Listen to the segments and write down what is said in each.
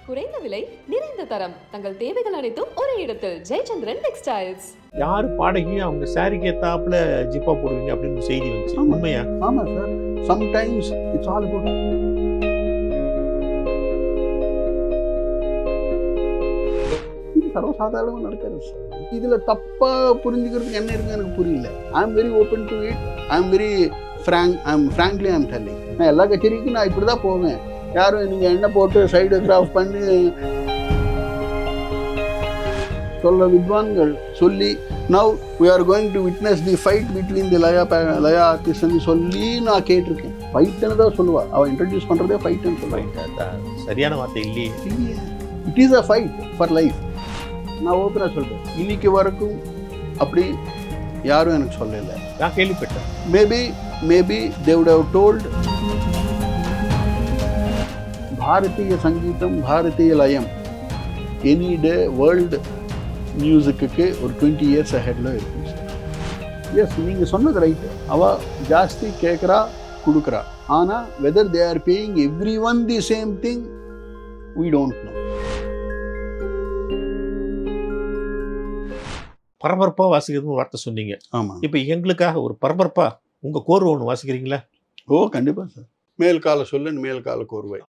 குறைந்த விலை நிறைந்த தரம் தங்கள் தேவைகள் அனைத்தும் ஒரே இடத்தில் ஜெயச்சந்திரன் டெக்ஸ்டைல்ஸ். யார் பாடகி அவங்க சாரிக்கு ஏத்தாப்புல ஜிப்பா போடுவீங்க அப்படின்னு செய்தி வந்துச்சு, உண்மையா? ஆமா sir, sometimes it's all about சர்வசாதாரணமாக நடக்கிறது சார். இதுல தப்பா புரிஞ்சுக்கிறதுக்கு என்ன இருக்கு எனக்கு புரியல. I am very open to it. I am very frankly I am telling. நான் எல்லா கச்சேரிக்கும் நான் இப்படி தான் போவேன். யாரும் நீங்கள் என்ன போட்டு சைடு கிராஃப் பண்ணி சொல்ல வித்வான்கள் சொல்லி now we are going to witness the fight between the லயா ஆர்டிஸ்ட்னு சொல்லி நான் கேட்டிருக்கேன். ஃபைட்டுன்னு தான் சொல்லுவா. அவள் இன்ட்ரடியூஸ் பண்ணுறதே ஃபைட்டுன்னு சொல்லுவாங்க. சரியான வார்த்தை இல்லையே. It is a fight for life. நான் ஓப்பனாக சொல்கிறேன். இன்னைக்கு வரைக்கும் அப்படி யாரும் எனக்கு சொல்லலை. நான் கேள்விப்பட்டேன். Maybe they would have told Bharatiya சங்கீதம் பாரதிய லயம் எனி டே வேர்ல்டு மியூசிக்கு ஒரு 20 years aheadல இருக்கும் சார். எஸ், நீங்கள் சொன்னது ரைட்டு. அவள் ஜாஸ்தி கேட்குறா கொடுக்குறா. ஆனால் whether they are paying every one the same thing we don't know. பரபரப்பா வாசிக்கிறதுன்னு வார்த்தை சொன்னீங்க. ஆமாம். இப்போ எங்களுக்காக ஒரு பரபரப்பா உங்க கோர்வை ஒன்று வாசிக்கிறீங்களா? ஓ கண்டிப்பாக சார். மேல் கால சொல்லன் மேல் கால கோர்வை.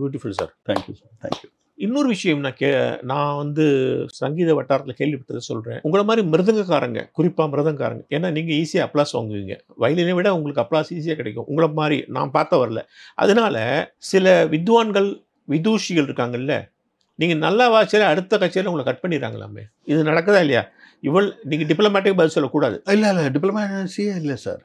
Beautiful sir. Thank you sir. Thank you. இன்னொரு விஷயம் நான் வந்து சங்கீத வட்டாரத்தில் கேள்விப்பட்டதை சொல்கிறேன். உங்களை மாதிரி மிருதங்கக்காரங்க, குறிப்பாக மிருதங்காரங்க, ஏன்னா நீங்கள் ஈஸியாக அப்ளாஸ் வாங்குவீங்க. வயலினை விட உங்களுக்கு அப்ளாஸ் ஈஸியாக கிடைக்கும். உங்களை மாதிரி நான் பார்த்த வரல. அதனால சில வித்வான்கள் விதூஷிகள் இருக்காங்கல்ல, நீங்கள் நல்லா வாசிச்சா அடுத்த கட்சியில் உங்களை கட் பண்ணிடுறாங்களாமே. இது நடக்குதா இல்லையா? நீங்கள் டிப்ளமேட்டிக் பதில் சொல்லக்கூடாது. இல்லை டிப்ளமேசியே இல்லை சார்.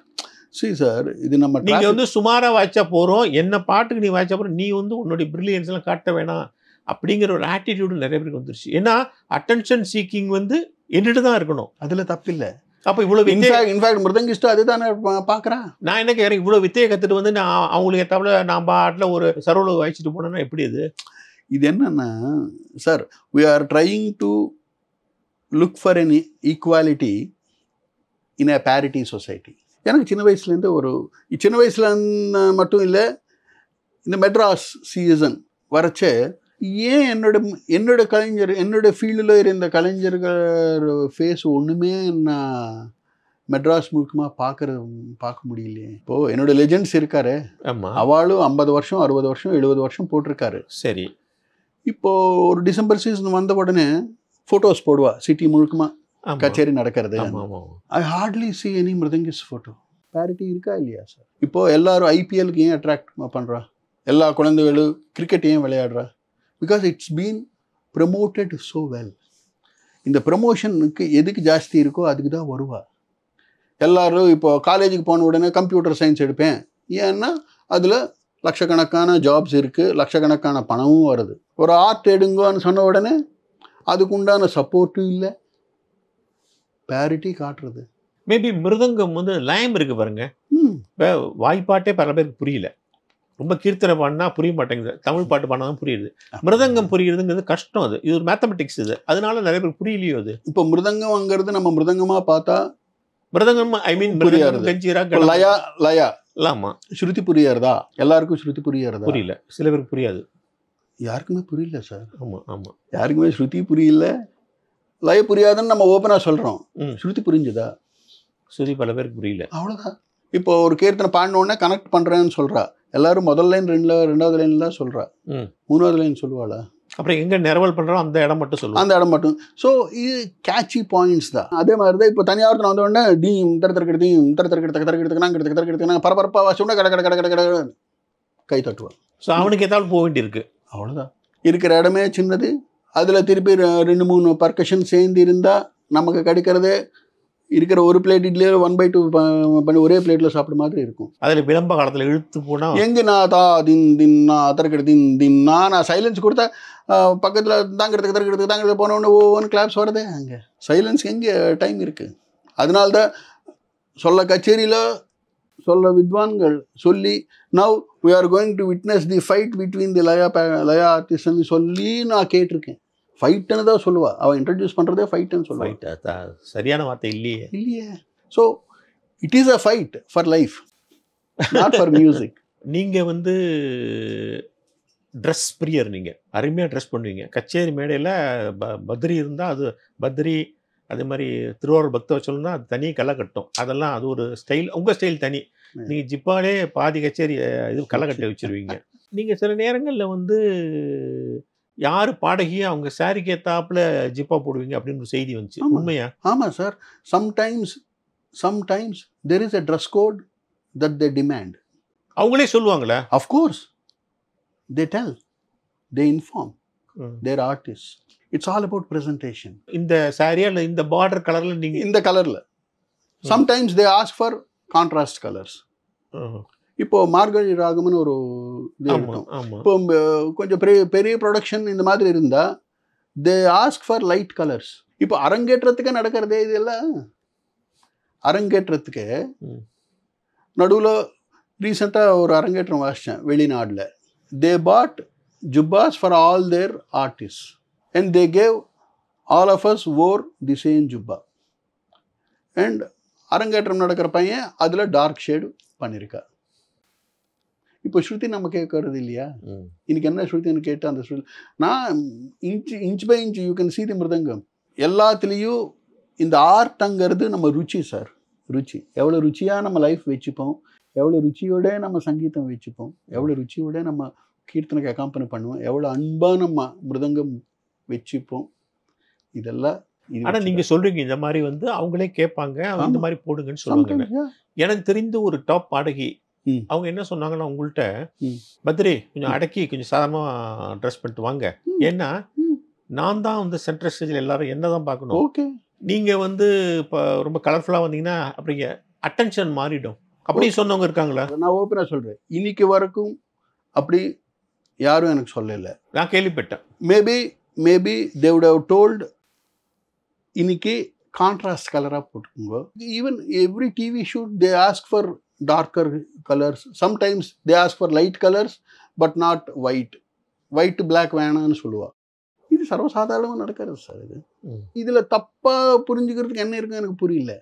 சரி சார், இது நம்ம நீங்கள் வந்து சுமாராக வாய்ச்சா போகிறோம், என்ன பாட்டுக்கு நீ வாய்ச்சா போகிறோம், நீ வந்து உன்னுடைய பிரில்லியன்ஸ் எல்லாம் காட்ட வேணாம் அப்படிங்கிற ஒரு ஆட்டிடியூடு நிறைய பேருக்கு வந்துருச்சு. ஏன்னா அட்டென்ஷன் சீக்கிங் வந்து என்னட்டு தான் இருக்கணும். அதில் தப்பில்லை. அப்போ இவ்வளோ இன்ஃபேக்ட் மிருதங்கிஸ்ட் அதுதான் பார்க்குறேன். நான் என்ன கேட்குறேன், இவ்வளோ வித்தையை கற்றுட்டு வந்து நான் அவங்களுக்கு ஏற்றாப்புல நான் பாட்டில் ஒரு சரோவில் வாய்ச்சிட்டு போனேன்னா எப்படி இது என்னன்னா sir, we are trying to look for an equality in a parity society. எனக்கு சின்ன வயசுல மட்டும் இல்லை, இந்த மெட்ராஸ் சீசன் வரச்சே ஏன் என்னோட கலைஞர் என்னோட ஃபீல்டில் இருந்த கலைஞர்கள் ஃபேஸ் ஒன்றுமே நான் மெட்ராஸ் முழுக்கமாக பார்க்க முடியலையே. இப்போது என்னோட லெஜெண்ட்ஸ் இருக்காரு. அவளும் 50 வருஷம் 60 வருஷம் 70 வருஷம் போட்டிருக்காரு. சரி. இப்போது ஒரு டிசம்பர் சீசன் வந்த உடனே ஃபோட்டோஸ் போடுவா சிட்டி முழுக்கமாக கச்சேரி நடக்கிறது. ஐ ஹார்ட்லி சி எனி மிருதங்கிஸ் ஃபோட்டோ. பேரிட்டி இருக்கா இல்லையா சார்? இப்போது எல்லாரும் ஐபிஎலுக்கு ஏன் அட்ராக்ட் பண்ணுறா? எல்லா குழந்தைகளும் கிரிக்கெட் ஏன் விளையாடுறா? Because it's been promoted so well. இந்த ப்ரமோஷனுக்கு எதுக்கு ஜாஸ்தி இருக்கோ அதுக்கு தான் வருவா. எல்லோரும் இப்போது காலேஜுக்கு போன உடனே கம்ப்யூட்டர் சயின்ஸ் எடுப்பேன். ஏன்னா அதில் லட்சக்கணக்கான ஜாப்ஸ் இருக்குது, லட்சக்கணக்கான பணமும் வருது. ஒரு ஆர்ட் எடுங்கன்னு சொன்ன உடனே அதுக்குண்டான சப்போர்ட்டும் இல்லை, பேரிட்டி காட்டுறது. மேபி மிருதங்கம் வந்து லயம் இருக்குது பாருங்க. இப்போ வாய்ப்பாட்டே பல பேருக்கு புரியல. ரொம்ப கீர்த்தனை பாடினா புரிய மாட்டேங்குது, தமிழ் பாட்டு பாடினா தான் புரியுது. மிருதங்கம் புரியுறதுங்கிறது கஷ்டம். இது ஒரு மேத்தமெட்டிக்ஸ். அதனால நிறைய பேருக்கு புரியலையோ அது. இப்போ மிருதங்கம்ங்கிறது நம்ம மிருதங்கமாக பார்த்தா மிருதங்கம் ஐ மீன் லயா இல்லாமா ஸ்ருதி புரியறதா? எல்லாருக்கும் ஸ்ருதி புரியறதா? புரியல, சில பேருக்கு புரியாது. யாருக்குமே புரியல சார். ஆமா ஆமா, யாருக்குமே ஸ்ருதி புரியல, லய புரியாதுன்னு நம்ம ஓப்பனாக சொல்கிறோம். ஸ்ருதி புரிஞ்சுதா? ஸ்ருதி பல பேருக்கு புரியல. அவ்வளோதான். இப்போ ஒரு கீர்த்தனை பாடினோடனே கனெக்ட் பண்ணுறேன்னு சொல்கிறா. எல்லாரும் முதல் லைன் ரெண்டாவது லைன் தான் சொல்கிறா. மூணாவது லைன் சொல்லுவாளா? அப்புறம் எங்கே நிரவல் பண்ணுறோம் அந்த இடம் மட்டும் சொல்லுவோம், அந்த இடம் மட்டும். ஸோ இது கேட்சி பாயிண்ட்ஸ் தான். அதே மாதிரி தான் இப்போ தனியார்த்தனை வந்த உடனே தீம் தரத்தரக்கெடுத்து பரபரப்பாக வாசிச்சோம்னா கடை கடை கடை கடை கடை கை தட்டுவாள். ஸோ அவனுக்கு ஏதாவது போக வேண்டியிருக்கு. அவ்வளோதான். இருக்கிற இடமே சின்னது, அதில் திருப்பி 2-3 பர்கஷன் சேர்ந்து இருந்தால் நமக்கு கிடைக்கிறது இருக்கிற ஒரு பிளேட் இட்லியே 1/2 பண்ணி ஒரே பிளேட்டில் சாப்பிட்ற மாதிரி இருக்கும். அதில் விளம்ப காலத்தில் இழுத்து போனால் எங்கே நான் தின்னா தரக்கெடுத்து தின்னா நான் சைலன்ஸ் கொடுத்தா பக்கத்தில் தாங்கிறதுக்கு போனோடனே ஒவ்வொன்று கிளாப்ஸ் வருது. அங்கே சைலன்ஸ் எங்கே டைம் இருக்குது? அதனால்தான் சொல்ல கச்சேரியில் சொல்ல வித்வான்கள் சொல்லி now we are going to witness the fight between the லயா ஆர்டிஸ்ட்னு சொல்லி நான் கேட்டிருக்கேன். ஃபைட்டுன்னு தான் சொல்லுவா. அவள் இன்ட்ரடியூஸ் பண்ணுறதே ஃபைட்டுன்னு சொல்லுவா. சரியான வார்த்தை இல்லையே. So it is a fight for life, not for music. நீங்கள் வந்து ட்ரெஸ் பிரியர், நீங்கள் அருமையாக ட்ரெஸ் பண்ணுவீங்க. கச்சேரி மேடையில் பத்ரி இருந்தால் அது பத்ரி, அதே மாதிரி திருவாரூர் பக்த வச்சோம்னா அது தனி களை கட்டும். அதெல்லாம் அது ஒரு ஸ்டைல், உங்கள் ஸ்டைல் தனி. நீங்கள் ஜிப்பாலே பாதி கச்சேரி இது களை கட்டி வச்சுருவீங்க. நீங்கள் சில நேரங்களில் வந்து யார் பாடகியோ அவங்க சாரிக்கு ஏற்றாப்புல ஜிப்பா போடுவீங்க அப்படின்னு ஒரு செய்தி வந்துச்சு, உண்மையா? ஆமாம் sir. Sometimes there is a dress code that they demand. அவங்களே சொல்லுவாங்களே? Of course. They tell, they inform their artists. It's all about presentation. இந்த சாரியா இல்லை இந்த பார்டர் கலரில் நீங்கள் இந்த கலரில் sometimes they ask for contrast colors. இப்போ மார்கழி ராகம்னு ஒரு இது இருக்கும். இப்போ கொஞ்சம் பெரிய ப்ரொடக்ஷன் இந்த மாதிரி இருந்தால் தே ஆஸ்க் ஃபார் லைட் கலர்ஸ். இப்போ அரங்கேற்றத்துக்கு நடக்கிறதே இதெல்லாம். அரங்கேற்றத்துக்கு நடுவில் ரீசெண்டாக ஒரு அரங்கேற்றம் வாசித்தேன் வெளிநாட்டில். தே பாட் ஜுப்பாஸ் for all their artist and they gave all of us wore the same jubba. And அரங்கேற்றம் நடக்கிற பையன் அதில் டார்க் ஷேடு பண்ணியிருக்கா. இப்போ ஸ்ருதி நம்ம கேட்கறது இல்லையா? இன்னைக்கு என்ன ஸ்ருதின்னு கேட்டு அந்த ஸ்ருதி நான் inch by inch you can see the mridangam. எல்லாத்துலேயும் இந்த ஆர்ட்ங்கிறது நம்ம ருச்சி சார். ருச்சி எவ்வளோ ருச்சியாக நம்ம லைஃப் வச்சுப்போம், எவ்வளோ ருச்சியோட நம்ம சங்கீதம் வச்சுப்போம், எவ்வளோ ருச்சியோட நம்ம கீர்த்தனைக்கு அக்காம்பனி பண்ணுவோம், எவ்வளோ அன்பாக நம்ம மிருதங்கம் வச்சுப்போம். இதெல்லாம் ஆனால் நீங்கள் சொல்கிறீங்க இந்த மாதிரி வந்து அவங்களே கேட்பாங்க, இந்த மாதிரி போடுங்கன்னு சொல்லுவாங்க. எனக்கு தெரிந்த ஒரு டாப் பாடகி அவங்க என்ன சொன்னாங்கன்னா, உங்கள்கிட்ட பத்ரி கொஞ்சம் அடக்கி கொஞ்சம் சாதாரணமாக ட்ரெஸ் பண்ணிட்டு வாங்க, ஏன்னா நான் தான் வந்து சென்ட்ரல் ஸ்டேஜில் எல்லாரும் என்ன தான் பார்க்கணும். ஓகே, நீங்கள் வந்து இப்போ ரொம்ப கலர்ஃபுல்லாக வந்தீங்கன்னா அப்படிங்க அட்டென்ஷன் மாறிடும் அப்படி சொன்னவங்க இருக்காங்களா? நான் ஓப்பனாக சொல்கிறேன், இன்னைக்கு வரைக்கும் அப்படி யாரும் எனக்கு சொல்லலை. நான் கேள்விப்பட்டேன். Maybe they would have told இன்னைக்கு கான்ட்ராஸ்ட் கலராக போட்டுக்கோங்க. Even every TV shoot they ask for darker colours. Sometimes they ask for light colours but not white black வேணான்னு சொல்லுவா. இது சர்வசாதாரணமாக நடக்கிறது சார். இதில் தப்பாக புரிஞ்சுக்கிறதுக்கு என்ன இருக்குன்னு எனக்கு புரியல.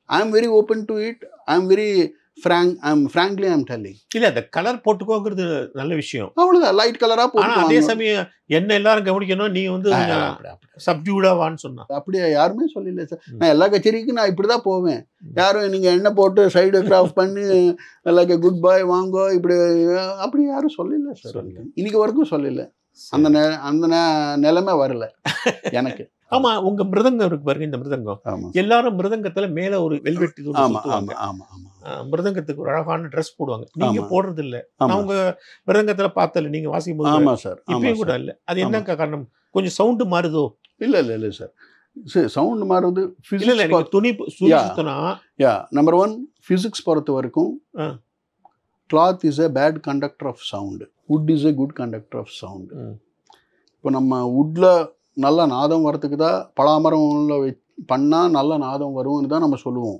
I am very open to it. I am very frankly I'm telling. இல்லை, அந்த கலர் போட்டுக்கோங்கிறது நல்ல விஷயம். அவ்வளோதான், லைட் கலராக போட்டு. அதே சமயம் என்ன எல்லாரும் கவனிக்கணும், நீ வந்து சப்ஜூடா வான்னு சொன்னா அப்படியே யாருமே சொல்லல சார். நான் எல்லா கச்சேரிக்கும் நான் இப்படி தான் போவேன். யாரும் நீங்கள் எண்ணெய் போட்டு சைடு கிராஃப்ட் பண்ணி லைக் குட் பாய் வாங்கோ இப்படி அப்படி யாரும் சொல்லல சார். இன்னைக்கு வரைக்கும் சொல்லல. அந்த நிலைமை வரல எனக்கு. ஆமா, உங்க மிருதங்கம் இருக்கு பாருங்க, இந்த மிருதங்கம் எல்லாரும் மிருதங்கத்துல மேல ஒரு வெல்வெட் மிருதங்கத்துக்கு ஒரு அழகான ட்ரெஸ் போடுவாங்க. நீங்க போடுறது இல்ல. நான் உங்க மிருதங்கத்துல பார்த்தல, நீங்க வாசிக்கும் போது. ஆமா சார், இப்பயும் கூட இல்ல. அது என்ன காரணம்? கொஞ்சம் சவுண்ட் மாறுதோ? இல்ல சார், சவுண்ட் மாறுது. துணி சுத்தனா நம்பர் 1 பிசிக்ஸ் பொறுத்த வரைக்கும் cloth is a bad conductor of sound. wood is a good conductor of sound. இப்போ நம்ம வுட்ல நல்ல நாதம் வரத்துக்கு தான் பலாமரம்ல பண்ணால் நல்ல நாதம் வரும்னு தான் நம்ம சொல்லுவோம்.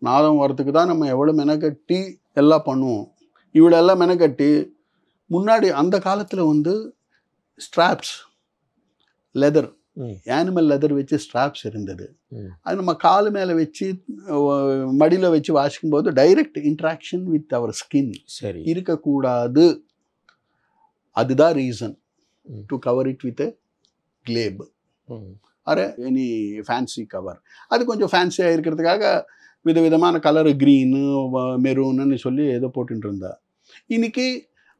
நாதம் வரத்துக்கு தான் நம்ம எவ்வளோ மெனக்கட்டி எல்லாம் பண்ணுவோம். இவ்வளோ எல்லாம் மெனக்கட்டி முன்னாடி அந்த காலத்தில் வந்து ஸ்ட்ராப்ஸ் லெதர் ஆனிமல் லெதர் வச்சு ஸ்ட்ராப்ஸ் இருந்தது. அது நம்ம காலு மேலே வச்சு மடியில் வச்சு வாசிக்கும் போது direct interaction with our skin இருக்கக்கூடாது. அதுதான் reason to cover it with clap or any fancy cover. அது கொஞ்சம் ஃபேன்சியாக இருக்கிறதுக்காக விதவிதமான கலரு க்ரீனு மெரூன்னு சொல்லி ஏதோ போட்டுட்டு இருந்தா. இன்னைக்கு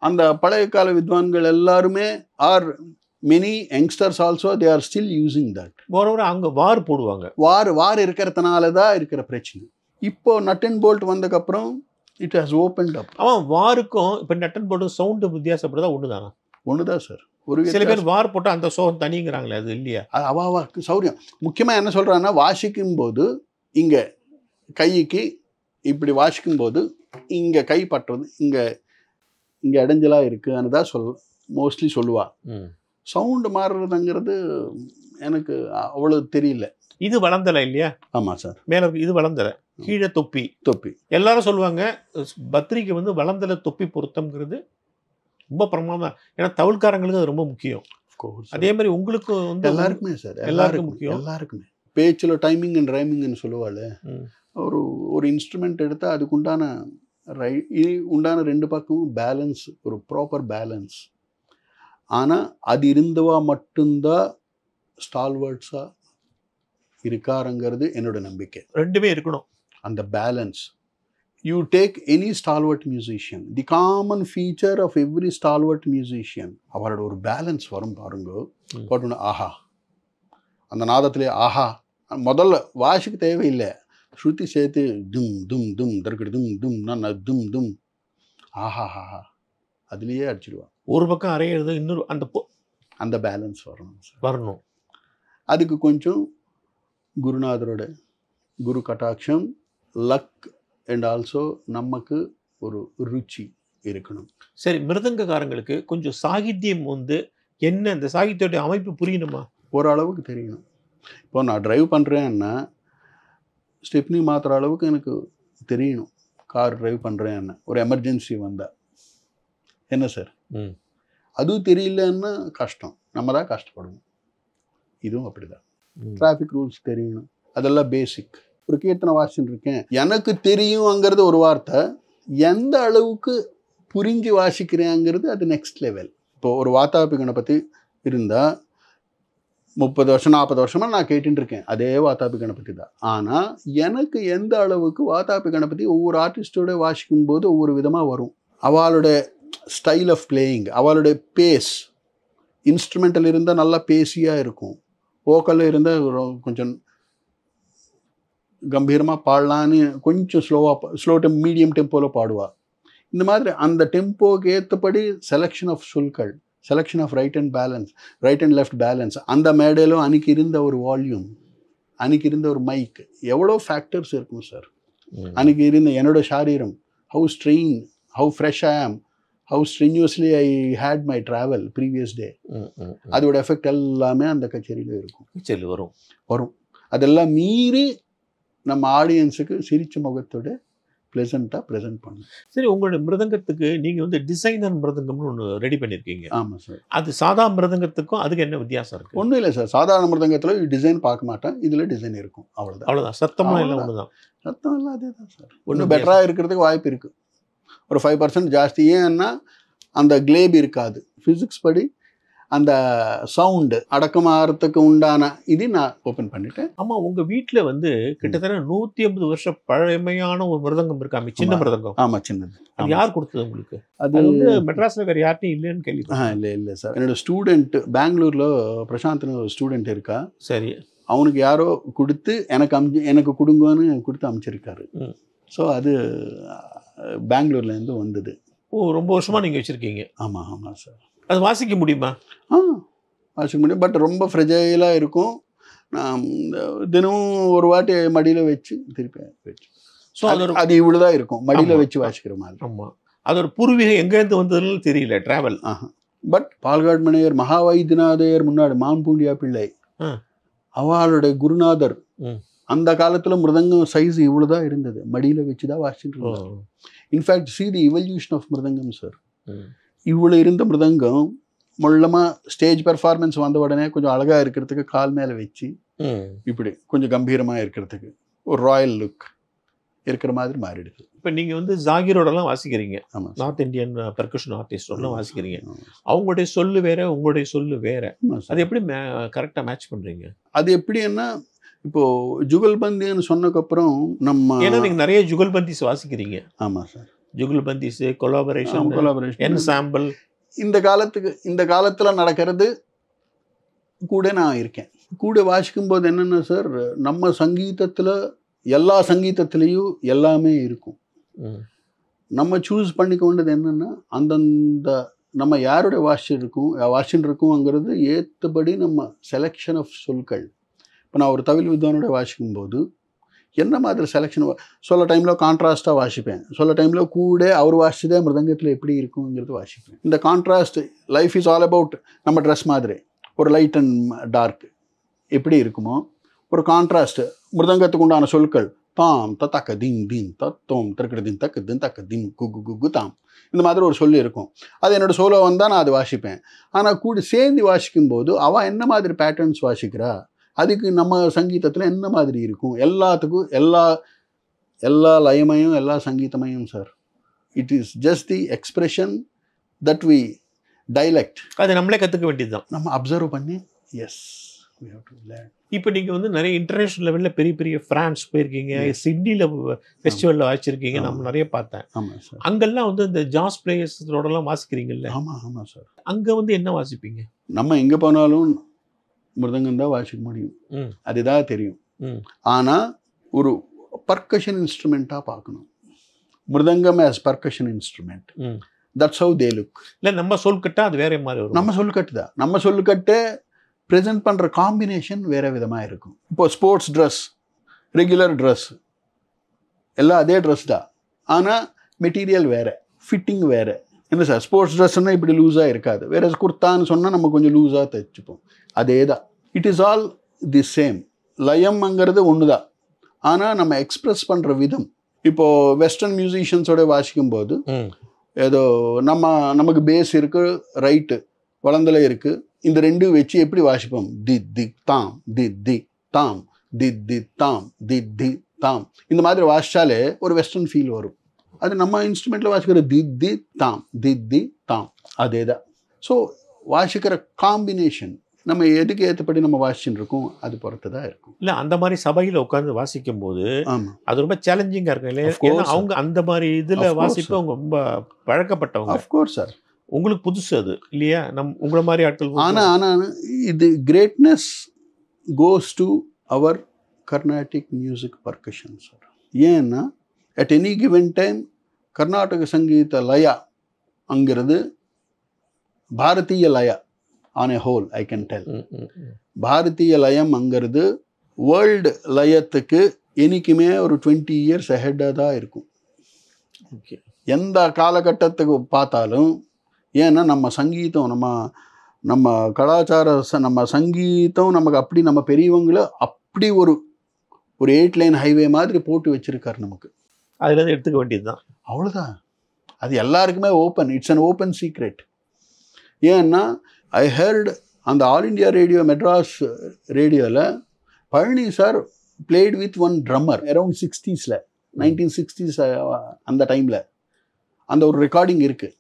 அந்த பழைய கால வித்வான்கள் எல்லாருமே are many youngsters also they are still using that. அங்கே வார் போடுவாங்க. வார் இருக்கிறதுனால தான் இருக்கிற பிரச்சனை. இப்போ நட் அண்ட் போல்ட் வந்ததுக்கப்புறம் இட் ஹாஸ் ஓப்பன்ட் அப். வாருக்கும் இப்போ நட் அண்ட் போல்ட் சவுண்டு வித்தியாசப்படுதா? ஒன்று தான் சார். சில பேர் வார் போட்டால் அந்த சோகம் தனிங்கிறாங்களே, அது இல்லையா? அவா சௌரியம். முக்கியமாக என்ன சொல்கிறாங்கன்னா, வாசிக்கும் போது இங்கே கைக்கு இப்படி வாசிக்கும் போது இங்கே கை பட்டுறது இங்கே இடைஞ்சலாக இருக்குன்னு தான் மோஸ்ட்லி சொல்லுவா. சவுண்டு மாறுறதுங்கிறது எனக்கு அவ்வளோ தெரியல. இது வளர்ந்தலை இல்லையா? ஆமாம் சார். மேலே இது வளர்ந்தலை, கீழே தொப்பி. எல்லாரும் சொல்லுவாங்க பத்ரிக்கு வளர்ந்தலை தொப்பி பொருத்தம்ங்கிறது ரொம்ப பிரமாதம். ஏன்னா தவிழ்காரங்களுக்கு அது ரொம்ப முக்கியம். அதே மாதிரி உங்களுக்கு எல்லாருக்குமே சார், எல்லாருக்கும் முக்கியம். எல்லாருக்குமே பேச்சில் டைமிங் அண்ட் ரைமிங்னு சொல்லுவாள். ஒரு இன்ஸ்ட்ருமெண்ட் எடுத்தால் அதுக்கு உண்டான ரெண்டு பக்கமும் பேலன்ஸ், ஒரு ப்ராப்பர் பேலன்ஸ். ஆனால் அது இருந்தவா மட்டும்தான் ஸ்டால்வர்ட்ஸாக இருக்காருங்கிறது என்னோட நம்பிக்கை. ரெண்டுமே இருக்கணும் அந்த balance. You take any stalwart musician, the common feature of every stalwart musician, அவரோட ஒரு பேலன்ஸ் வரும் பாருங்க. போட்டோன்னா ஆஹா, அந்த நாதத்திலே ஆஹா. முதல்ல வாசிக்கு தேவையில்லை, ஸ்ருதி சேர்த்து தும் தும் தும் தர்கடு தும் தும் நான் தும் தும் ஆஹா ஹாஹா அதுலேயே அடிச்சிடுவான். ஒரு பக்கம் அரையிறது, இன்னொரு அந்த பேலன்ஸ் வரணும். அதுக்கு கொஞ்சம் குருநாதரோட குரு கட்டாட்சம், லக் அண்ட் ஆல்சோ நமக்கு ஒரு ருச்சி இருக்கணும். சரி, மிருதங்கக்காரங்களுக்கு கொஞ்சம் சாகித்யம் என்ன, இந்த சாகித்யோடைய அமைப்பு புரியணுமா? ஓரளவுக்கு தெரியணும். இப்போ நான் ட்ரைவ் பண்ணுறேன்னா ஸ்டெப்னி மாற்றுற அளவுக்கு எனக்கு தெரியணும். கார் ட்ரைவ் பண்ணுறேன்னா ஒரு எமர்ஜென்சி வந்தால் என்ன சார், அதுவும் தெரியலன்னா கஷ்டம், நம்ம தான் கஷ்டப்படுவோம். இதுவும் அப்படி தான். டிராஃபிக் ரூல்ஸ் தெரியணும், அதெல்லாம் பேசிக். ஒரு கீர்த்தனை வாசிச்சுட்டு இருக்கேன், எனக்கு தெரியுங்கிறது ஒரு வார்த்தை, எந்த அளவுக்கு புரிஞ்சு வாசிக்கிறேங்கிறது அது நெக்ஸ்ட் லெவல். இப்போ ஒரு வாத்தாபி கணபதி இருந்தால் 30 வருஷம் 40 வருஷமாக நான் கேட்டுட்டு இருக்கேன், அதே வாத்தாபி கணபதி தான். ஆனால் எனக்கு எந்த அளவுக்கு வாத்தாபி கணபதி ஒவ்வொரு ஆர்டிஸ்டோட வாசிக்கும் போது ஒவ்வொரு விதமாக வரும். அவளோட ஸ்டைல் ஆஃப் பிளேயிங், அவளோட பேஸ், இன்ஸ்ட்ருமெண்டல் இருந்தால் நல்லா பேசியாக இருக்கும், வோக்கலில் இருந்தால் கொஞ்சம் கம்பீரமாக பாடலான்னு கொஞ்சம் ஸ்லோ மீடியம் டெம்போவில் பாடுவாள். இந்த மாதிரி அந்த டெம்போக்கு ஏற்றபடி செலெக்ஷன் ஆஃப் சொற்கள், selection of right and left balance, அந்த மேடையிலும் அன்றைக்கி இருந்த ஒரு வால்யூம், அன்றைக்கி இருந்த ஒரு மைக், எவ்வளோ ஃபேக்டர்ஸ் இருக்கும் சார். அன்றைக்கி இருந்த என்னோட சாரீரம், how strain, how fresh I am, how strenuously I had my travel previous day, அதோட எஃபெக்ட் எல்லாமே அந்த கச்சேரியில் இருக்கும். வரும். அதெல்லாம் மீறி நம்ம ஆடியன்ஸுக்கு சிரிச்ச முகத்தோட ப்ளசண்ட்டாக ப்ரெசென்ட் பண்ணணும். சரி, உங்களுடைய மிருதங்கத்துக்கு நீங்கள் டிசைனர் மிருதங்கம்னு ஒன்று ரெடி பண்ணியிருக்கீங்க. ஆமாம் சார். அது சாதா மிருதங்கத்துக்கும் அதுக்கு என்ன வித்தியாசம் இருக்குது? ஒன்றும் இல்லை சார், சாதாரண மிருதங்கத்தில் டிசைன் பார்க்க மாட்டேன், இதில் டிசைன் இருக்கும், அவ்வளோதான். சத்தமாக எல்லாம் ஒன்று தான். சத்தம் எல்லாம் அதே தான் சார். ஒன்றும் பெட்டராக இருக்கிறதுக்கு வாய்ப்பு இருக்குது, ஒரு 5% ஜாஸ்தி. ஏன்னா அந்த கிளேப் இருக்காது. ஃபிசிக்ஸ் படி அந்த சவுண்டு அடக்கமாகறதுக்கு உண்டான இது நான் ஓப்பன் பண்ணிட்டேன். ஆமாம், உங்கள் வீட்டில் கிட்டத்தட்ட 150 வருஷம் பழமையான ஒரு மிருதங்கம் இருக்காம, சின்ன மிருதங்கம். ஆமாம், சின்னது. அது யார் கொடுத்தது உங்களுக்கு? அது மெட்ராஸில் வேறு யார்ட்டையும் இல்லைன்னு கேள்வி. இல்லை சார், என்னோடய ஸ்டூடெண்ட் பெங்களூரில் பிரசாந்த்னு ஒரு ஸ்டூடெண்ட் இருக்கா. சரி, அவனுக்கு யாரோ கொடுத்து எனக்கு கொடுங்கன்னு கொடுத்து அமைச்சிருக்காரு. ஸோ அது பெங்களூர்லேருந்து வந்தது. ரொம்ப வருஷமாக நீங்கள் வச்சுருக்கீங்க? ஆமாம் சார். அது வாசிக்க முடியுமா? வாசிக்க முடியும், பட் ரொம்ப ஃப்ரெஜைலாக இருக்கும். நான் தினமும் ஒரு வாட்டி மடியில் வச்சு திருப்பி வச்சு, ஸோ அது இவ்வளோதான் இருக்கும், மடியில் வச்சு வாசிக்கிற மாதிரி. ஆமாம், அது ஒரு பூர்வீகம் எங்கேருந்து வந்ததுன்னு தெரியல, ட்ராவல். பட் பால்காட் மணியர் மகா வைத்தியநாதையர் முன்னாடி மான்பூண்டியா பிள்ளை அவளுடைய குருநாதர், அந்த காலத்தில் மிருதங்கம் சைஸ் இவ்வளோதான் இருந்தது, மடியில் வச்சு தான் வாசிச்சுட்டு இருந்தோம். In fact see the evolution of mridangam sir. இவ்வளோ இருந்த மிருதங்கம் முள்ளமாக ஸ்டேஜ் பெர்ஃபார்மன்ஸ் வந்த உடனே கொஞ்சம் அழகாக இருக்கிறதுக்கு கால் மேலே வச்சு இப்படி கொஞ்சம் கம்பீரமாக இருக்கிறதுக்கு ஒரு ராயல் லுக் இருக்கிற மாதிரி மாறிடுது. இப்போ நீங்கள் வந்து ஜாகிரோடலாம் வாசிக்கிறீங்க, நார்த் இந்தியன் பெர்கஷன் ஆர்டிஸ்டோடலாம் வாசிக்கிறீங்க. அவங்களுடைய சொல்லு வேற, உங்களுடைய சொல்லு வேற. அது எப்படி கரெக்டாக மேட்ச் பண்ணுறீங்க? அது எப்படின்னா இப்போ ஜுகல்பந்தின்னு சொன்னதுக்கப்புறம் நம்ம ஏன்னா நீங்கள் நிறைய ஜுகல்பந்திஸ் வாசிக்கிறீங்க. ஆமாம் சார், ஜுகல்பந்திஸ், கொலாபரேஷன், என்சாம்பிள். இந்த காலத்தில் நடக்கிறது கூட நான் இருக்கேன். கூட வாசிக்கும்போது என்னென்ன சார், நம்ம சங்கீதத்தில் எல்லா சங்கீதத்துலேயும் எல்லாமே இருக்கும். நம்ம சூஸ் பண்ணிக்க வேண்டியது என்னென்னா அந்தந்த நம்ம யாருடைய வாசின்னு இருக்குங்கிறது ஏற்றபடி நம்ம செலெக்ஷன் ஆஃப் சொற்கள். இப்போ நான் ஒரு தவில் வித்வானோட வாசிக்கும்போது என்ன மாதிரி செலெக்ஷன், சொல்ல டைமில் கான்ட்ராஸ்ட்டாக வாசிப்பேன், சொல்ல டைமில் கூட அவர் வாசிச்சதே மிருதங்கத்தில் எப்படி இருக்குங்கிறது வாசிப்பேன். இந்த contrast, life is all about நம்ம ட்ரெஸ் மாதிரி ஒரு லைட் அண்ட் டார்க் எப்படி இருக்குமோ, ஒரு கான்ட்ராஸ்ட் மிருதங்கத்துக்கு உண்டான சொற்கள் தாம் தக்க தீம் தீம் தத்தோம் திறக்கிற தீம் தக்கு தீம் தக்க தீம் குகு குகு தாம், இந்த மாதிரி ஒரு சொல்லி இருக்கும். அது என்னோடய சோலோ வந்தால் நான் அது வாசிப்பேன். ஆனால் கூட சேர்ந்து வாசிக்கும்போது அவள் என்ன மாதிரி பேட்டர்ன்ஸ் வாசிக்கிறா, அதுக்கு நம்ம சங்கீதத்தில் என்ன மாதிரி இருக்கும், எல்லாத்துக்கும் எல்லா லயமையும் எல்லா சங்கீதமையும் sir. It is just the expression that we dialect. அது நம்மளே கற்றுக்க வேண்டியது தான், நம்ம அப்சர்வ் பண்ணி. Yes, we have to learn. இப்போ நீங்கள் வந்து நிறைய இன்டர்நேஷ்னல் லெவலில் பெரிய பெரிய ஃப்ரான்ஸ் போயிருக்கீங்க, சிட்னியில் ஃபெஸ்டிவலில் வாசிச்சிருக்கீங்க, நம்ம நிறைய பார்த்தேன். ஆமாம் சார். அங்கெல்லாம் வந்து இந்த ஜாஸ் பிளேயர்ஸோடலாம் வாசிக்கிறீங்கல்ல? ஆமாம் சார். அங்கே வந்து என்ன வாசிப்பீங்க? நம்ம எங்கே போனாலும் மிருதங்கம் தான் வாசிக்க முடியும், அதுதான் தெரியும். ஆனால் ஒரு பர்கஷன் இன்ஸ்ட்ருமெண்ட்டாக பார்க்கணும். Mridangam as percussion instrument, that's how they look. இல்லை நம்ம சொல்கட்டா அது வேற மாதிரி வரும். நம்ம சொல்கட்டு தான், நம்ம சொல்கட்டு ப்ரெசென்ட் பண்ணுற காம்பினேஷன் வேறு விதமாக இருக்கும். இப்போ ஸ்போர்ட்ஸ் ட்ரெஸ், ரெகுலர் ட்ரெஸ் எல்லாம் அதே ட்ரெஸ் தான், ஆனால் மெட்டீரியல் வேறு, ஃபிட்டிங் வேறு. என்ன சார், ஸ்போர்ட்ஸ் ட்ரெஸ்ஸுன்னா இப்படி லூஸாக இருக்காது, வேறு குர்த்தான்னு சொன்னால் நம்ம கொஞ்சம் லூஸாக தைச்சிப்போம், அதே தான். It is all the same. லயம்ங்கிறது ஒன்று தான், ஆனால் நம்ம எக்ஸ்ப்ரெஸ் பண்ணுற விதம். இப்போது வெஸ்டர்ன் மியூசிஷியன்ஸோட வாசிக்கும்போது ஏதோ நமக்கு பேஸ் இருக்குது, ரைட்டு வளர்ந்தல இருக்குது, இந்த ரெண்டும் வச்சு எப்படி வாசிப்போம், தி தி தாம் தி தி தாம் தி தி தாம் தி தி தாம், இந்த மாதிரி வாசிச்சாலே ஒரு வெஸ்டர்ன் ஃபீல் வரும். அது நம்ம இன்ஸ்ட்ருமெண்ட்டில் வாசிக்கிற தி தி தாம் தி தி தாம் அதே தான். ஸோ வாசிக்கிற காம்பினேஷன் நம்ம எதுக்கு ஏற்றபடி நம்ம வாசிச்சுட்டு இருக்கோம் அது பொறுத்து தான் இருக்கும். இல்லை அந்த மாதிரி சபையில் உட்காந்து வாசிக்கும் போது அது ரொம்ப சேலஞ்சிங்காக இருக்கும் இல்லையா? அவங்க அந்த மாதிரி இதில் வாசிப்பு அவங்க ரொம்ப பழக்கப்பட்டவங்க. அஃப்கோர்ஸ் சார், உங்களுக்கு புதுசு அது இல்லையா? உங்களை மாதிரி ஆட்கள். ஆனால் இது greatness goes to our Carnatic music percussion sir. ஏன்னா அட் எனி கிவன் டைம் கர்நாடக சங்கீத லயா அங்கிறது பாரதிய லயா on a whole I can tell. பாரதிய லயம் அங்கிறது வேர்ல்டு லயத்துக்கு என்றைக்குமே ஒரு 20 years அஹெட்டாக தான் இருக்கும். ஓகே, எந்த காலகட்டத்துக்கு பார்த்தாலும். ஏன்னா நம்ம சங்கீதம், நம்ம கலாச்சார நம்ம சங்கீதம் நமக்கு அப்படி நம்ம பெரியவங்கள அப்படி ஒரு 8 லைன் ஹைவே மாதிரி போட்டு வச்சிருக்காரு நமக்கு. அதுலேருந்து எடுத்துக்க வேண்டியது தான், அவ்வளோதான். அது எல்லாருக்குமே open, it's an open secret. ஏன்னா ஐ ஹெர்ட் அந்த ஆல் இண்டியா ரேடியோ மெட்ராஸ் ரேடியோவில் Palani sir played with one drummer around 60s 1960s அந்த டைமில் அந்த ஒரு ரெக்கார்டிங் இருக்குது.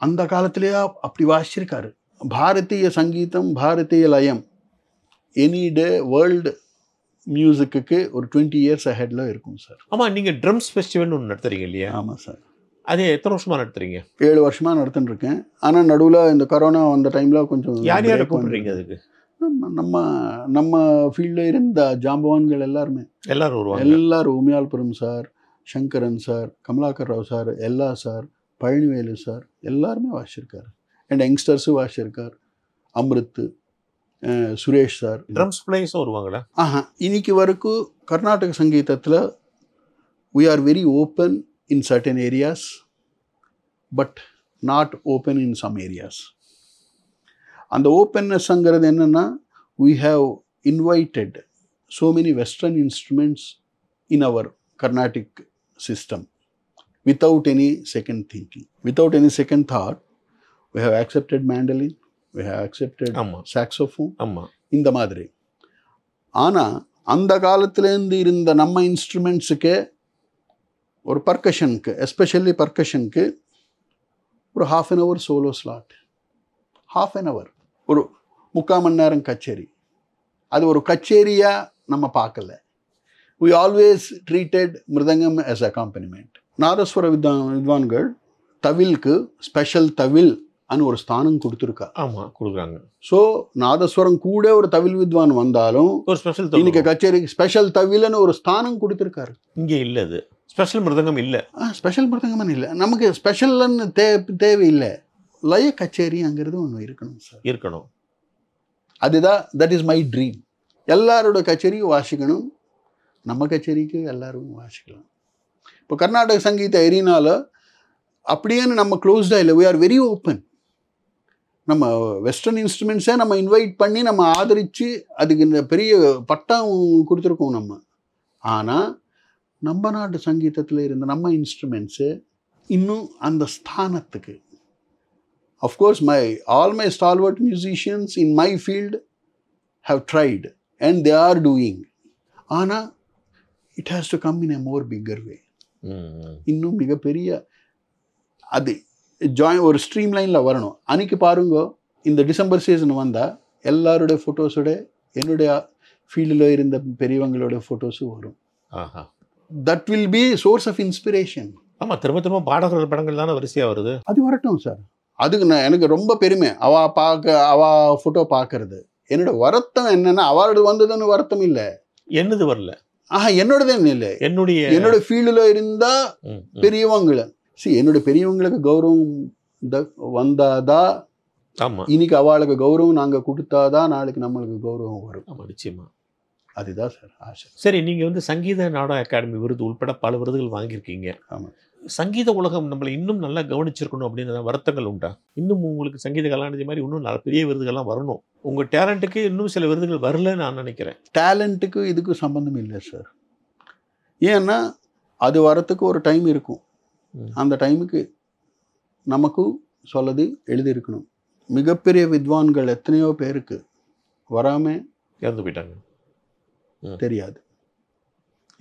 அந்த காலத்திலேயே அப்படி வாசிச்சிருக்காரு. பாரதிய சங்கீதம், பாரதிய லயம் எனி டே வேர்ல்டு மியூசிக்கு ஒரு 20 years அஹெட்ல இருக்கும் சார். ஆமாம், நீங்கள் ட்ரம்ஸ் ஃபெஸ்டிவல்னு ஒன்று நடத்துறீங்க இல்லையா? ஆமாம் சார். அது எத்தனை வருஷமாக நடத்துறீங்க? 7 வருஷமாக நடத்துன்னு இருக்கேன். ஆனால் நடுவில் இந்த கொரோனா வந்த டைமில் கொஞ்சம். யார் கூப்பிடுறீங்க அதுக்கு? நம்ம ஃபீல்டில் இருந்த ஜாம்பவான்கள் எல்லாரும் வருவாங்க. எல்லாரும் Umayalpuram sir, Sankaran sir, Kamalakar Rao sir, எல்லா சார், பழனிவேலு சார் எல்லாருமே வாசிச்சிருக்காரு. அண்ட் யங்ஸ்டர்ஸும் வாசிச்சிருக்கார். அமிர்த், சுரேஷ் சார். ட்ரம்ஸ் பிளேயர்ஸும் வருவாங்களா? இன்னைக்கு வரைக்கும் கர்நாடக சங்கீதத்தில் we are very open in certain areas but not open in some areas. And the openness angaradhu enna, we have invited so many western instruments in our Carnatic system without any second thinking, without any second thought. We have accepted mandolin, we have accepted ஆமா saxophone, ஆமா இந்த மாதிரி. ஆனால் அந்த காலத்துலேருந்து இருந்த நம்ம இன்ஸ்ட்ருமெண்ட்ஸுக்கு ஒரு பர்கஷனுக்கு, எஸ்பெஷலி பர்கஷனுக்கு ஒரு 1/2 hour சோலோ ஸ்லாட், 1/2 hour, ஒரு 3/4 மணி நேரம் கச்சேரி. அது ஒரு கச்சேரியாக நம்ம பார்க்கல. we always treated mridangam as accompaniment. நாதஸ்வர வித்வான்கள் தவிலுக்கு ஸ்பெஷல் தவில் அன்னு ஒரு ஸ்தானம் கொடுத்துருக்கா. ஆமாம் கொடுக்குறாங்க. ஸோ நாதஸ்வரம் கூட ஒரு தவில் வித்வான் வந்தாலும் ஒரு ஸ்பெஷல் இன்னைக்கு கச்சேரிக்கு ஸ்பெஷல் தவில்னு ஒரு ஸ்தானம் கொடுத்துருக்காரு. இங்கே இல்லை, அது ஸ்பெஷல் மிருதங்கம் இல்லை. ஸ்பெஷல் மிருதங்கம்னு இல்லை, நமக்கு ஸ்பெஷல்னு தேவையில்லை. லய கச்சேரிங்கிறது ஒன்று இருக்கணும் சார், இருக்கணும். அதுதான், தட் இஸ் மை ட்ரீம். எல்லாரோட கச்சேரியும் வாசிக்கணும், நம்ம கச்சேரிக்கு எல்லாரும் வாசிக்கலாம். இப்போ கர்நாடக சங்கீத எரினால அப்படியேன்னு நம்ம க்ளோஸ்டாக இல்லை, வி ஆர் வெரி ஓப்பன். நம்ம வெஸ்டர்ன் இன்ஸ்ட்ருமெண்ட்ஸை நம்ம இன்வைட் பண்ணி நம்ம ஆதரித்து அதுக்கு இந்த பெரிய பட்டம் கொடுத்துருக்கோம் நம்ம. ஆனால் நம்ம நாட்டு சங்கீதத்தில் இருந்த நம்ம இன்ஸ்ட்ருமெண்ட்ஸு இன்னும் அந்த ஸ்தானத்துக்கு, of course all my stalwart musicians in my field have tried and they are doing. ஆனால் it has to come in a more bigger way. இன்னும் மிகப்பெரிய அது ஒரு ஸ்ட்ரீம் லைனில் வரணும். அன்றைக்கி பாருங்க, இந்த டிசம்பர் சீசன் வந்தால் எல்லாருடைய ஃபோட்டோஸோட என்னுடைய ஃபீல்டில் இருந்த பெரியவங்களோட ஃபோட்டோஸும் வரும். That will be source of inspiration. ஆமாம், திரும்ப திரும்ப பாடகர்கள் படங்கள் தானே வரிசையாக வருது. அது வரட்டும் சார், அதுக்கு எனக்கு ரொம்ப பெருமை. அவ ஃபோட்டோ பார்க்கறது. என்னோட வருத்தம் என்னன்னா, அவளோட வந்ததுன்னு வருத்தம் இல்லை, என்னது வரல. என்னோடதுன்னு இல்லை, என்னோட ஃபீல்டில் இருந்தால் பெரியவங்களை என்னோட பெரியவங்களுக்கு கௌரவம் வந்தாதா, இன்னைக்கு அவளுக்கு கௌரவம் நாங்கள் கொடுத்தாதான் நாளைக்கு நம்மளுக்கு கௌரவம் வரும். ஆமாம், நிச்சயமா. அதுதான் சார் ஆசை. சரி, நீங்கள் வந்து சங்கீத நாடக அகாடமி விருது உள்பட பல விருதுகள் வாங்கியிருக்கீங்க. ஆமாம். சங்கீத உலகம் நம்மளை இன்னும் நல்லா கவனிச்சிருக்கணும் அப்படின்னு வருத்தங்கள் உண்டா? இன்னும் உங்களுக்கு சங்கீத கலாநிதி மாதிரி இன்னும் நல்ல பெரிய விருதுகள்லாம் வரணும். உங்கள் டேலண்ட்டுக்கு இன்னும் சில விருதுகள் வரலன்னு நான் நினைக்கிறேன். டேலண்ட்டுக்கு இதுக்கும் சம்பந்தம் இல்லை சார். ஏன்னா அது வரத்துக்கு ஒரு டைம் இருக்கும். அந்த டைமுக்கு நமக்கு சொல்லது எழுதியிருக்கணும். மிகப்பெரிய வித்வான்கள் எத்தனையோ பேருக்கு வராமல் இறந்து போயிட்டாங்க, தெரியாது.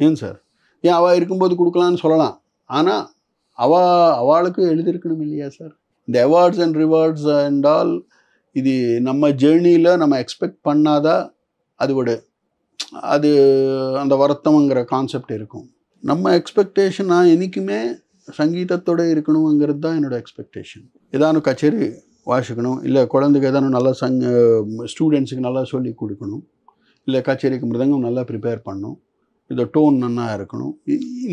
ஏன் சார்? ஏன் அவள் இருக்கும்போது கொடுக்கலான்னு சொல்லலாம், ஆனால் அவளுக்கு எழுதியிருக்கணும் இல்லையா சார்? இந்த awards and rewards and all, இது நம்ம ஜேர்னியில் நம்ம எக்ஸ்பெக்ட் பண்ணாதான் அது அந்த வருத்தம்ங்கிற கான்செப்ட் இருக்கும். நம்ம எக்ஸ்பெக்டேஷன் நான் என்றைக்குமே சங்கீதத்தோடு இருக்கணுங்கிறது தான் என்னோடய எக்ஸ்பெக்டேஷன். ஏதானும் கச்சேரி வாசிக்கணும், இல்லை குழந்தைக்கு ஏதானும் நல்லா ஸ்டூடெண்ட்ஸுக்கு நல்லா சொல்லி கொடுக்கணும், இல்லை கச்சேரிக்கு மிருதங்கம் நல்லா ப்ரிப்பேர் பண்ணணும், இந்த டோன் நல்லா இருக்கணும்.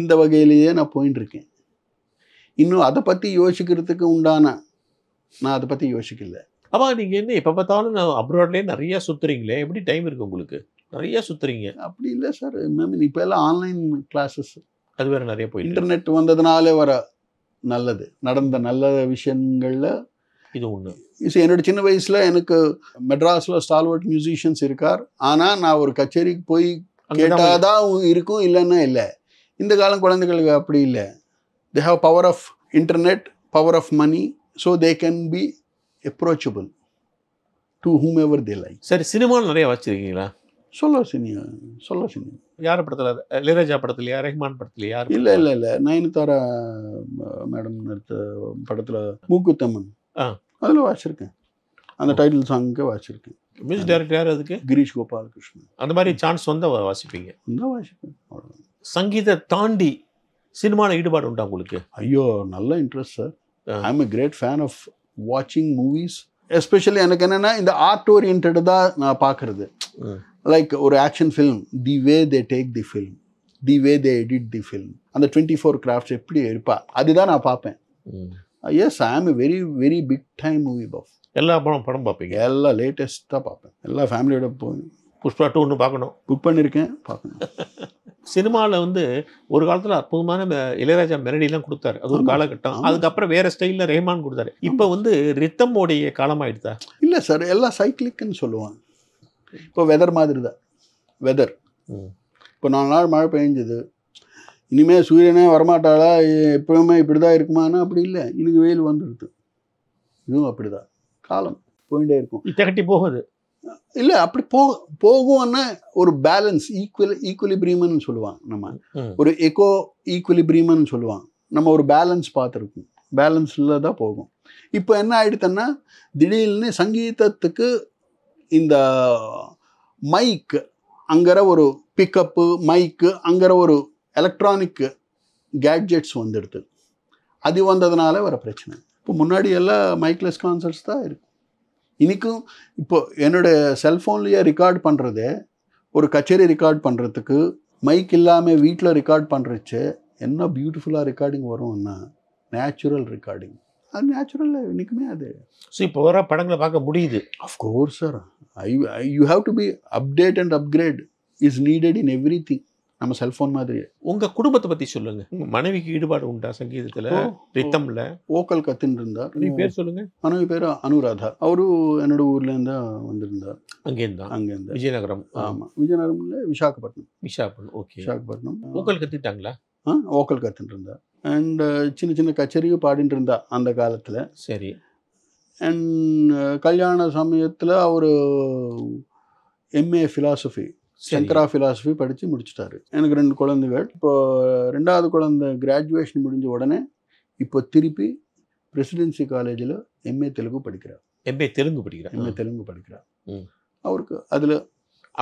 இந்த வகையிலேயே நான் போயின்னு இருக்கேன். இன்னும் அதை பற்றி யோசிக்கிறதுக்கு உண்டான நான் அதை பற்றி யோசிக்கல. அப்போ நீங்கள் என்ன எப்போ பார்த்தாலும் நான் அப்ராட்லேயே நிறையா சுற்றுறீங்களே, எப்படி டைம் இருக்குது உங்களுக்கு? நிறையா சுற்றுறீங்க. அப்படி இல்லை சார், இப்போ எல்லாம் ஆன்லைன் கிளாஸஸ், அது வேறு நிறைய போய் இன்டர்நெட் வந்ததுனாலே வர நல்லது நடந்த நல்ல விஷயங்களில் இது ஒன்று. என்னோட சின்ன வயசில் எனக்கு மெட்ராஸில் ஸ்டால்வர்ட் மியூசிஷியன்ஸ் இருக்கார், ஆனால் நான் ஒரு கச்சேரிக்கு போய் கேட்டாதான் இருக்கும், இல்லைன்னா இல்லை. இந்த காலம் குழந்தைகளுக்கு அப்படி இல்லை. They have power of internet, power of money, so they can be approachable to whomever they like. சரி, சினிமாவில் நிறைய வச்சுருக்கீங்களா? சொல்ல சினிமா யார் படத்தில்? இளையராஜா படத்துலையா, ரஹ்மான் படத்துலையா? இல்லை நயன்தாரா மேடம் நடித்த படத்தில் மூக்குத்தம்மன், அதில் வாசிச்சிருக்கேன். அந்த டைட்டில் சாங்க்கு வாசிச்சிருக்கேன். மியூசிக் டைரக்டர் யார் அதுக்கு? கிரீஷ் கோபாலகிருஷ்ணன். அந்த மாதிரி சான்ஸ் வந்தால் வாசிப்பீங்க? வாசிப்பேன். சங்கீத தாண்டி சினிமாவில் ஈடுபாடு உண்டா உங்களுக்கு? ஐயோ, நல்ல interest sir. I am a great fan of watching movies. Especially எனக்கு என்னென்னா இந்த ஆர்ட் ஓரியன்ட் தான் நான் பார்க்குறது. லைக் ஒரு action film, the way they take the film, the way they edit the film, அந்த 24 கிராஃப்ட்ஸ் எப்படி இருப்பா, அதுதான் நான் பார்ப்பேன். Yes, I am a very very big time movie buff. எல்லா படம் பார்ப்பீங்க? எல்லாம் லேட்டஸ்ட்டாக பார்ப்பேன். எல்லா ஃபேமிலியோட போய் புஷ்பா 2 ஒன்று பார்க்கணும், புக் பண்ணியிருக்கேன், பார்க்கணும். சினிமாவில் வந்து ஒரு காலத்தில் அற்புதமான இளையராஜா மெலடிலாம் கொடுத்தாரு, அது ஒரு காலகட்டம். அதுக்கப்புறம் வேறு ஸ்டைலில் ரஹ்மான் கொடுத்தாரு. இப்போ வந்து ரித்தமோடைய காலமாகிடுதா? இல்லை சார், எல்லாம் சைக்கிளிக்குன்னு சொல்லுவாங்க. இப்போ வெதர் மாதிரி தான். வெதர் இப்போ 4 நாள் மழை பெஞ்சது, இனிமேல் சூரியனே வரமாட்டாளா, எப்பவுமே இப்படி தான் இருக்குமானா அப்படி இல்லை, இன்னைக்கு வெயில் வந்துடுது. இதுவும் அப்படி தான் காலம். போயிட்டே இருக்கும். திகட்டி போகுது இல்லை அப்படி போகும்னா ஒரு பேலன்ஸ் ஈக்குவலிபிரியம்னு சொல்லுவாங்க. நம்ம ஒரு எக்கோ ஈக்குவலிபிரியம்னு சொல்லுவாங்க. நம்ம ஒரு பேலன்ஸ் பார்த்துருக்கோம். பேலன்ஸில் தான் போகும். இப்போ என்ன ஆகிடுதுன்னா திடீர்னு சங்கீதத்துக்கு இந்த மைக் அங்கிற ஒரு பிக்கப்பு மைக்கு அங்கிற ஒரு எலக்ட்ரானிக் கேட்ஜெட்ஸ் வந்துடுது. அது வந்ததுனால வர பிரச்சனை. இப்போ முன்னாடி எல்லாம் மைக்லெஸ் கான்சர்ட்ஸ் தான் இருக்கும். இன்றைக்கும் இப்போ என்னோடய செல்ஃபோன்லேயே ரெக்கார்ட் பண்ணுறது, ஒரு கச்சேரி ரெக்கார்ட் பண்ணுறதுக்கு மைக் இல்லாமல் வீட்டில் ரெக்கார்ட் பண்ணுறச்சு என்ன பியூட்டிஃபுல்லாக ரெக்கார்டிங் வரும்னா நேச்சுரல் ரெக்கார்டிங். அது நேச்சுரல் இன்றைக்குமே அது. ஸோ இப்போ வர படங்களை பார்க்க முடியுது. Of course sir. You have to be update and upgrade is needed in every thing. நம்ம செல்ஃபோன் மாதிரி. உங்கள் குடும்பத்தை பற்றி சொல்லுங்கள். உங்கள் மனைவிக்கு ஈடுபாடு உண்டா சங்கீதத்தில், ரித்தமில்? ஓக்கல் கற்றுன்னு இருந்தார். பேர் சொல்லுங்கள். மனைவி பேர் அனுராதா. அவரு என்னோட ஊர்லேருந்து தான் வந்திருந்தார். அங்கேருந்து விஜயநகரம். ஆமாம், விஜயநகரம்ல விசாகப்பட்டினம். ஓகே, விசாகப்பட்டினம். ஓக்கல் கற்றுட்டாங்களா? ஓக்கல் கற்றுட்டு இருந்தார். அண்ட் சின்ன சின்ன கச்சேரியும் பாடிட்டு இருந்தா அந்த காலத்தில். சரி. அண்ட் கல்யாண சமயத்தில் அவர் எம்ஏ ஃபிலாசபி, சங்கரா ஃபிலாசபி படித்து முடிச்சிட்டாரு. எனக்கு 2 குழந்தைகள். இப்போ 2வது குழந்தை கிராஜுவேஷன் முடிஞ்ச உடனே இப்போ திருப்பி பிரசிடென்சி காலேஜில் எம்ஏ தெலுங்கு படிக்கிறார். எம்ஏ தெலுங்கு படிக்கிறார். அவருக்கு அதில்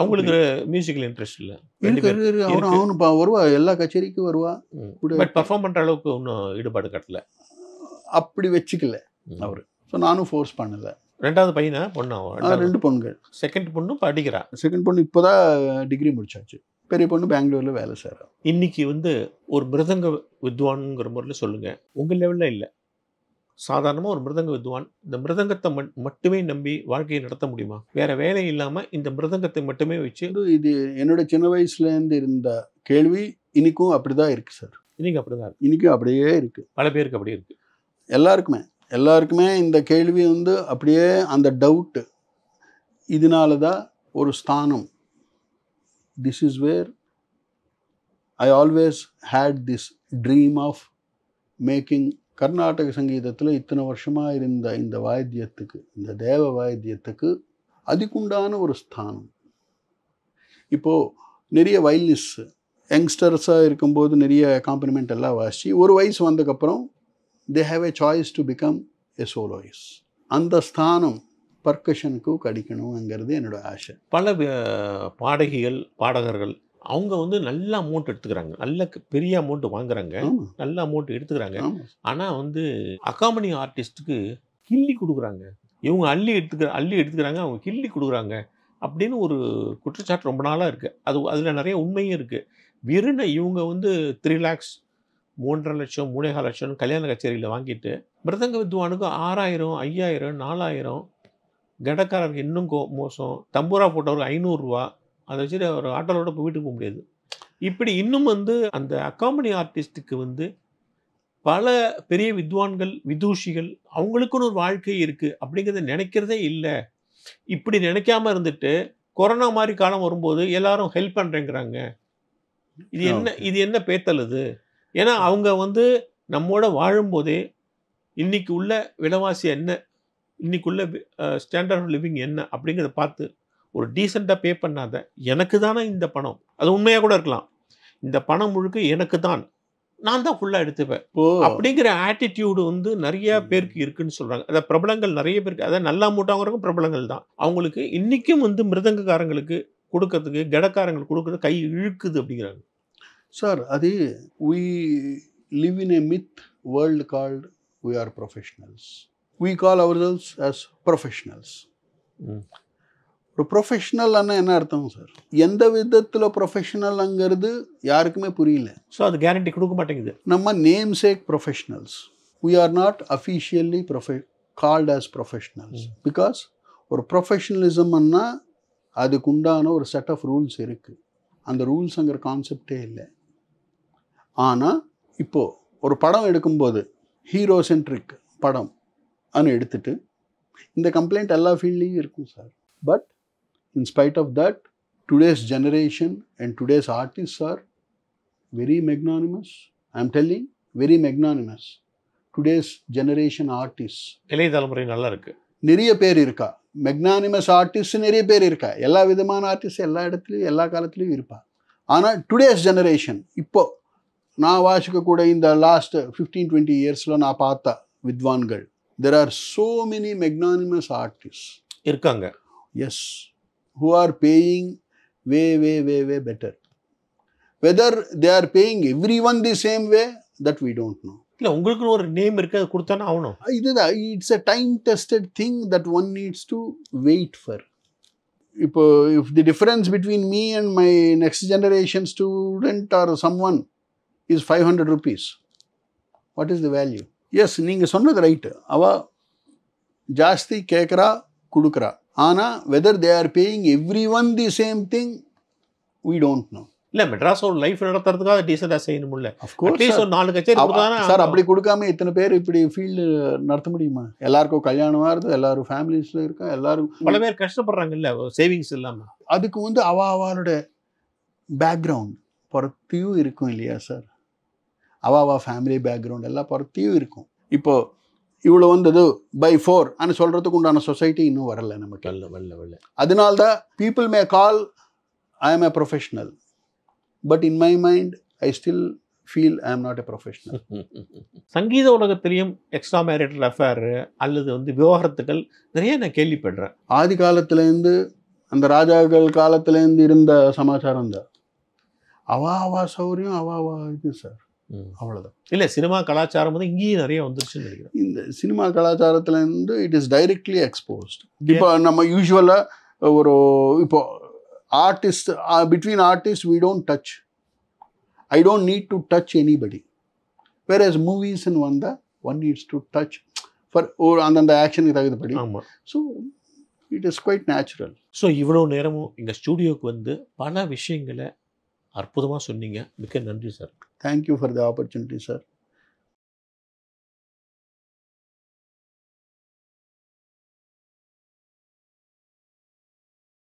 அவங்களுக்கு மியூசிக்கல் இன்ட்ரெஸ்ட் இல்லை. அவனு வருவா, எல்லா கச்சேரிக்கும் வருவா. பட் பர்ஃபார்ம் பண்ணுற அளவுக்கு ஒன்றும் ஈடுபாடு கட்டல, அப்படி வச்சுக்கல அவர். ஸோ நானும் ஃபோர்ஸ் பண்ணலை. 2வது பையனா பொண்ணா? 2 பொண்ணுகள். செகண்ட் பொண்ணு படிக்கிறா. செகண்ட் பொண்ணு இப்போ தான் டிகிரி முடிச்சாச்சு. பெரிய பொண்ணு பெங்களூரில் வேலை செய்கிறா. இன்னைக்கு ஒரு மிருதங்க வித்வான்ங்கிற முறையில் சொல்லுங்கள். உங்கள் லெவலில் இல்லை, சாதாரணமாக ஒரு மிருதங்க வித்வான் இந்த மிருதங்கத்தை மட்டுமே நம்பி வாழ்க்கையை நடத்த முடியுமா? வேறு வேலை இல்லாமல் இந்த மிருதங்கத்தை மட்டுமே வச்சு? இது என்னோட சின்ன வயசுலேருந்து இருந்த கேள்வி இன்றைக்கும் அப்படி தான் இருக்குது சார். இன்றைக்கும் அப்படியே இருக்குது. பல பேருக்கு அப்படி இருக்குது. எல்லாருக்குமே இந்த கேள்வி அப்படியே அந்த டவுட்டு. இதனால தான் ஒரு ஸ்தானம். This is where I always hate this dream of making. Karnataka சங்கீதத்தில் இத்தனை வருஷமாக இருந்த இந்த வாத்தியத்துக்கு, இந்த தேவ வாத்தியத்துக்கு அதுக்குண்டான ஒரு ஸ்தானம். இப்போது நிறைய வயலினிஸ்ட் யங்ஸ்டர்ஸாக இருக்கும்போது நிறைய காம்ப்ளிமெண்ட் எல்லாம் வாசித்து ஒரு வயசு வந்ததுக்கப்புறம் they have a choice to become a soloist. அந்த ஸ்தானம் பர்கஷனுக்கு கிடைக்கணுங்கிறது என்னோட ஆசை. பல பாடகர்கள் அவங்க நல்ல அமௌண்ட் எடுத்துக்கிறாங்க, நல்ல பெரிய அமௌண்ட் வாங்குறாங்க, நல்ல அமௌண்ட் எடுத்துக்கிறாங்க. ஆனால் அக்காமனி ஆர்டிஸ்ட்டுக்கு கிள்ளி கொடுக்குறாங்க. இவங்க அள்ளி எடுத்துக்கிறாங்க, அவங்க கிள்ளி கொடுக்குறாங்க அப்படின்னு ஒரு குற்றச்சாட்டு ரொம்ப நாளாக இருக்குது. அதில் நிறைய உண்மையும் இருக்குது. வெறும் இவங்க 3 lakhs 3.5 லட்சம் 3.5 லட்சம் கல்யாண கச்சேரியில் வாங்கிட்டு மிருதங்க வித்வானுக்கு 6000 5000 4000, கடக்காரருக்கு இன்னும் மோசம், தம்பூரா போட்டவருக்கு 500 ரூபா, அதை வச்சுட்டு ஒரு ஆட்டோலோட போய் வீட்டுக்கு போக முடியாது. இப்படி இன்னும் அந்த அக்காமனி ஆர்டிஸ்ட்டுக்கு பல பெரிய வித்வான்கள் விதூஷிகள் அவங்களுக்குன்னு ஒரு வாழ்க்கை இருக்குது அப்படிங்கிறத நினைக்கிறதே இல்லை. இப்படி நினைக்காம இருந்துட்டு கொரோனா மாதிரி காலம் வரும்போது எல்லாரும் ஹெல்ப் பண்ணுறேங்கிறாங்க. இது என்ன பேத்தல் இது? ஏன்னா அவங்க நம்மோட வாழும்போதே இன்னைக்கு உள்ள விலைவாசி என்ன, இன்னைக்கு உள்ள ஸ்டாண்டர்ட் ஆஃப் லிவிங் என்ன அப்படிங்கிறத பார்த்து ஒரு டீசெண்டாக பே பண்ணாத எனக்கு தானே இந்த பணம், அது உண்மையாக கூட இருக்கலாம், இந்த பணம் முழுக்க எனக்கு தான், நான் தான் ஃபுல்லாக எடுத்துப்பேன் அப்படிங்கிற ஆட்டிடியூடு நிறைய பேருக்கு இருக்குன்னு சொல்கிறாங்க. அதாவது பிரபலங்கள் நிறைய பேருக்கு, அதாவது நல்லா மூட்டாங்கிறவங்க பிரபலங்கள் தான். அவங்களுக்கு இன்றைக்கும் மிருதங்கக்காரங்களுக்கு கொடுக்கறதுக்கு கடக்காரங்களுக்கு கொடுக்கறது கை இழுக்குது அப்படிங்கிறாங்க. சார், அது we live in a myth world called we are professionals. We call ourselves as professionals. ஒரு ப்ரொஃபஷனல்னா என்ன அர்த்தம் சார்? எந்த விதத்தில் ப்ரொஃபஷனல்ங்கிறது யாருக்குமே புரியல. ஸோ அது கேரண்டி கொடுக்க மாட்டேங்குது. நம்ம namesake professionals. we are not officially called as professionals because ஒரு ப்ரொஃபஷனலிசம்னா அதுக்கு உண்டான ஒரு செட் ஆஃப் ரூல்ஸ் இருக்குது. அந்த ரூல்ஸுங்கிற கான்செப்டே இல்லை. ஆனால் இப்போது ஒரு படம் எடுக்கும்போது ஹீரோ சென்ட்ரிக் படம் எடுத்துட்டு இந்த கம்ப்ளைண்ட் எல்லா ஃபீல்ட்லேயும் இருக்கும் sir. But in spite of that today's generation and today's artist are very magnanimous. I am telling very magnanimous. Today's generation artist இளைய தலைமுறை நல்லா இருக்குது. நிறைய பேர் இருக்கா. மெக்னானிமஸ் ஆர்டிஸ்ட் நிறைய பேர் இருக்கா, எல்லா விதமான ஆர்டிஸ்ட் எல்லா இடத்துலையும் எல்லா காலத்துலேயும் இருப்பா. ஆனால் டுடேஸ் ஜெனரேஷன் இப்போ நான் வாசிக்கக்கூட இந்த லாஸ்ட் 15-20 இயர்ஸில் நான் பார்த்த வித்வான்கள், there are so many magnanimous artist இருக்காங்க. Yes, who are paying way way way way better. Whether they are paying every one the same way, that we don't know. இல்லை, உங்களுக்குன்னு ஒரு நேம் இருக்கு, அது கொடுத்தானே ஆகணும். இதுதான், it's a time tested thing that one needs to wait for. இப்போ if the difference between me and my next generation student are some one is 500 rupees, what is the value? Yes, நீங்கள் சொன்னது right. அவள் ஜாஸ்தி கேட்குறா கொடுக்குறா. ஆனால் whether they are paying every one the same thing, we don't know. இல்லை, மெட்ராஸ் ஒரு life நடத்துறதுக்காக டீசெண்டாக செய்யணும்ல. அஃப்கோர்ஸ் ஒரு 4 கச்சேரி சார், அப்படி கொடுக்காம இத்தனை பேர் இப்படி ஃபீல்டு நடத்த முடியுமா? எல்லாருக்கும் கல்யாணம் ஆகுது, எல்லாரும் ஃபேமிலிஸில் இருக்கா, எல்லாரும் பல பேர் கஷ்டப்படுறாங்கல்ல, சேவிங்ஸ் இல்லாமல். அதுக்கு வந்து அவளோட பேக்ரவுண்ட் பொறுத்தையும் இருக்கும் இல்லையா சார்? அவா ஃபேமிலி பேக்ரவுண்ட் எல்லாம் பொறுத்தையும் இருக்கும். இப்போ இவ்வளோ வந்தது by 4 ஆனால் சொல்கிறதுக்கு உண்டான சொசைட்டி இன்னும் வரல நமக்கு. வரல. அதனால்தான் people may call I am a professional, but in my mind I still feel I am not a professional. சங்கீத உலகத்திலையும் எக்ஸ்ட்ரா மேரிட்டல் அஃபேர் அல்லது வந்து விவாகரத்துகள் நிறைய நான் கேள்விப்படுறேன். ஆதி காலத்துலேருந்து, அந்த ராஜாக்கள் காலத்துலேருந்து இருந்த சமாச்சாரம் தான். அவா சௌரியம் அவா இது சார், அவ்வளோதான். இல்லை, சினிமா கலாச்சாரம் வந்து இங்கேயும் நிறைய வந்துருச்சுன்னு நினைக்கிறேன். இந்த சினிமா கலாச்சாரத்துலேருந்து இட் இஸ் டைரெக்ட்லி எக்ஸ்போஸ்ட். இப்போ நம்ம யூஸ்வலாக ஒரு இப்போ artist, between artist we don't touch. I don't need to touch anybody. Whereas movies and one needs to touch for அந்த ஆக்ஷனுக்கு தகுந்தபடி. ஆமாம். So it is quite natural. So இவ்வளோ நேரமும் எங்கள் ஸ்டூடியோவுக்கு வந்து பல விஷயங்களை அற்புதமாக சொன்னீங்க. மிக்க நன்றி sir. Thank you for the opportunity sir.